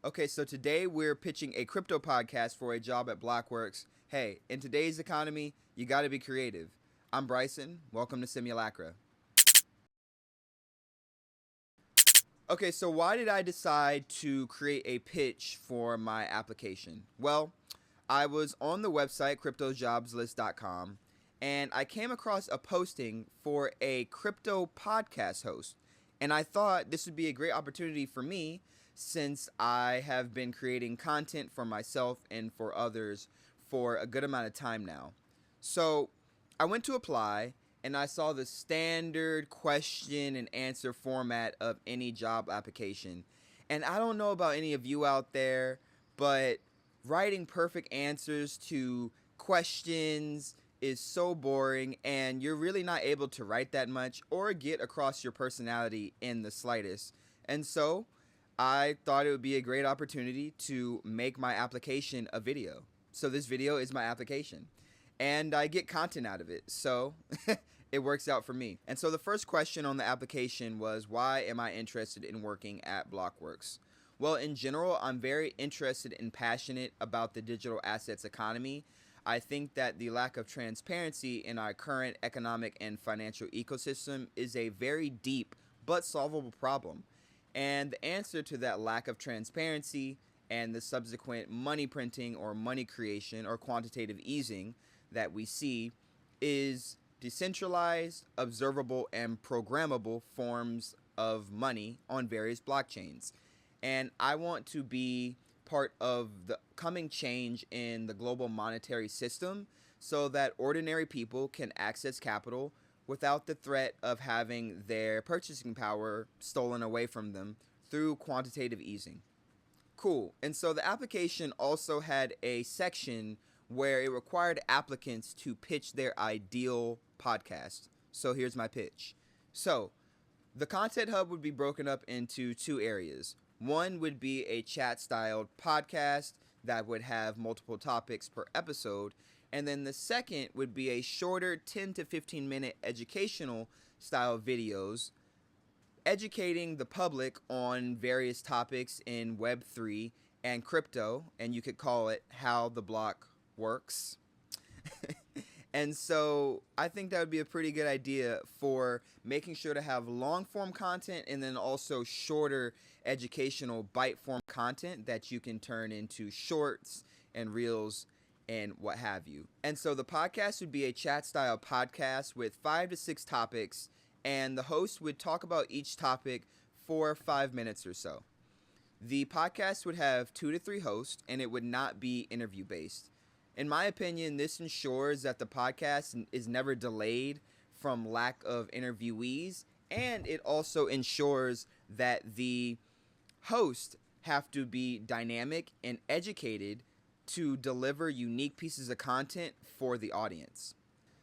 Okay, so today we're pitching a crypto podcast for a job at Blockworks. Hey, in today's economy, you got to be creative. I'm Bryson. Welcome to Simulacra. Okay, so why did I decide to create a pitch for my application? Well, I was on the website cryptojobslist.com and I came across a posting for a crypto podcast host. And I thought this would be a great opportunity for me since I have been creating content for myself and for others for a good amount of time now. So I went to apply and I saw the standard question and answer format of any job application. And I don't know about any of you out there, but writing perfect answers to questions is so boring, and you're really not able to write that much or get across your personality in the slightest. And so I thought it would be a great opportunity to make my application a video. So this video is my application, and I get content out of it. So it works out for me. And so the first question on the application was, why am I interested in working at Blockworks? Well, in general, I'm very interested and passionate about the digital assets economy. I think that the lack of transparency in our current economic and financial ecosystem is a very deep but solvable problem. And the answer to that lack of transparency and the subsequent money printing or money creation or quantitative easing that we see is decentralized, observable, and programmable forms of money on various blockchains. And I want to be part of the coming change in the global monetary system so that ordinary people can access capital without the threat of having their purchasing power stolen away from them through quantitative easing. Cool. And so the application also had a section where it required applicants to pitch their ideal podcast. So here's my pitch. So the content hub would be broken up into two areas. One would be a chat styled podcast that would have multiple topics per episode. And then the second would be a shorter 10 to 15-minute educational style videos educating the public on various topics in Web3 and crypto. And you could call it How the Block Works. And so I think that would be a pretty good idea for making sure to have long form content and then also shorter educational bite form content that you can turn into shorts and reels and what have you. And so the podcast would be a chat style podcast with 5 to 6 topics, and the host would talk about each topic for 5 minutes or so. The podcast would have 2 to 3 hosts, and it would not be interview based. In my opinion, this ensures that the podcast is never delayed from lack of interviewees, and it also ensures that the hosts have to be dynamic and educated to deliver unique pieces of content for the audience.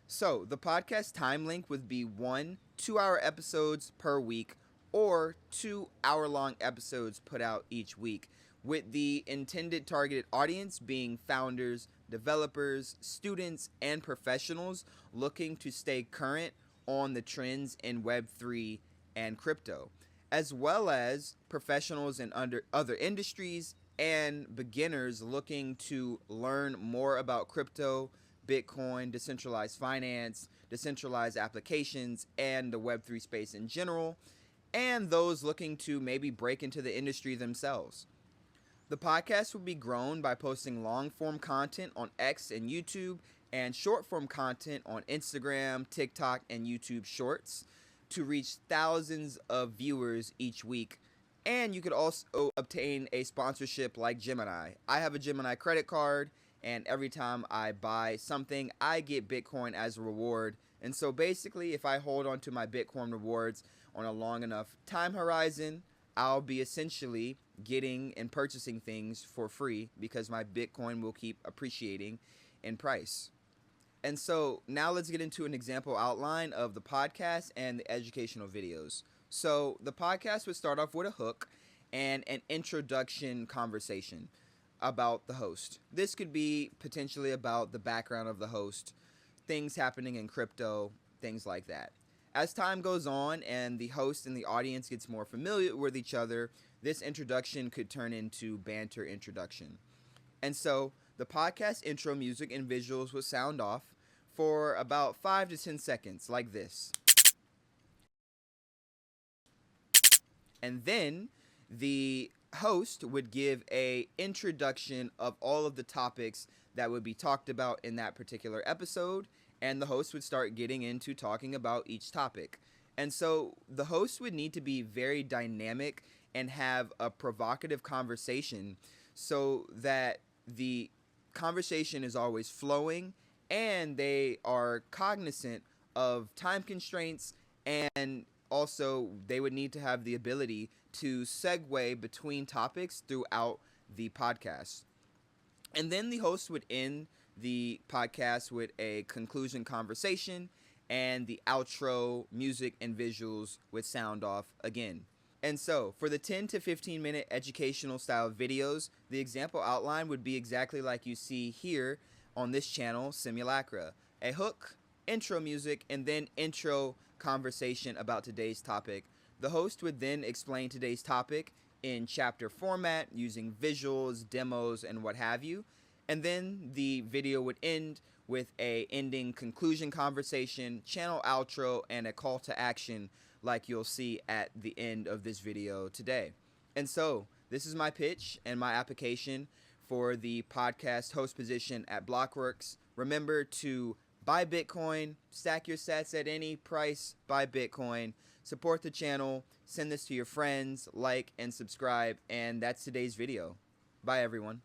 So the podcast time length would be 1 2-hour episodes per week or 2 hour-long episodes put out each week, with the intended targeted audience being founders, developers, students, and professionals looking to stay current on the trends in Web3 and crypto, as well as professionals in other industries and beginners looking to learn more about crypto, Bitcoin, decentralized finance, decentralized applications, and the Web3 space in general, and those looking to maybe break into the industry themselves. The podcast will be grown by posting long form content on X and YouTube and short form content on Instagram, TikTok, and YouTube Shorts to reach thousands of viewers each week. And you could also obtain a sponsorship like Gemini. I have a Gemini credit card, and every time I buy something, I get Bitcoin as a reward. And so basically, if I hold on to my Bitcoin rewards on a long enough time horizon, I'll be essentially getting and purchasing things for free because my Bitcoin will keep appreciating in price. And so now let's get into an example outline of the podcast and the educational videos. So the podcast would start off with a hook and an introduction conversation about the host. This could be potentially about the background of the host, things happening in crypto, things like that. As time goes on and the host and the audience gets more familiar with each other, this introduction could turn into banter introduction. And so the podcast intro music and visuals would sound off for about 5 to 10 seconds like this. And then the host would give a introduction of all of the topics that would be talked about in that particular episode, and the host would start getting into talking about each topic. And so the host would need to be very dynamic and have a provocative conversation so that the conversation is always flowing and they are cognizant of time constraints, and also they would need to have the ability to segue between topics throughout the podcast. And then the host would end the podcast with a conclusion conversation, and the outro music and visuals would sound off again. And so, for the 10 to 15 minute educational style videos, the example outline would be exactly like you see here on this channel, Simulacra. A hook, intro music, and then intro conversation about today's topic. The host would then explain today's topic in chapter format using visuals, demos, and what have you. And then the video would end with a ending conclusion conversation, channel outro, and a call to action like you'll see at the end of this video today. And so, this is my pitch and my application for the podcast host position at Blockworks. Remember to buy Bitcoin, stack your sats at any price, buy Bitcoin, support the channel, send this to your friends, like and subscribe, and that's today's video. Bye everyone.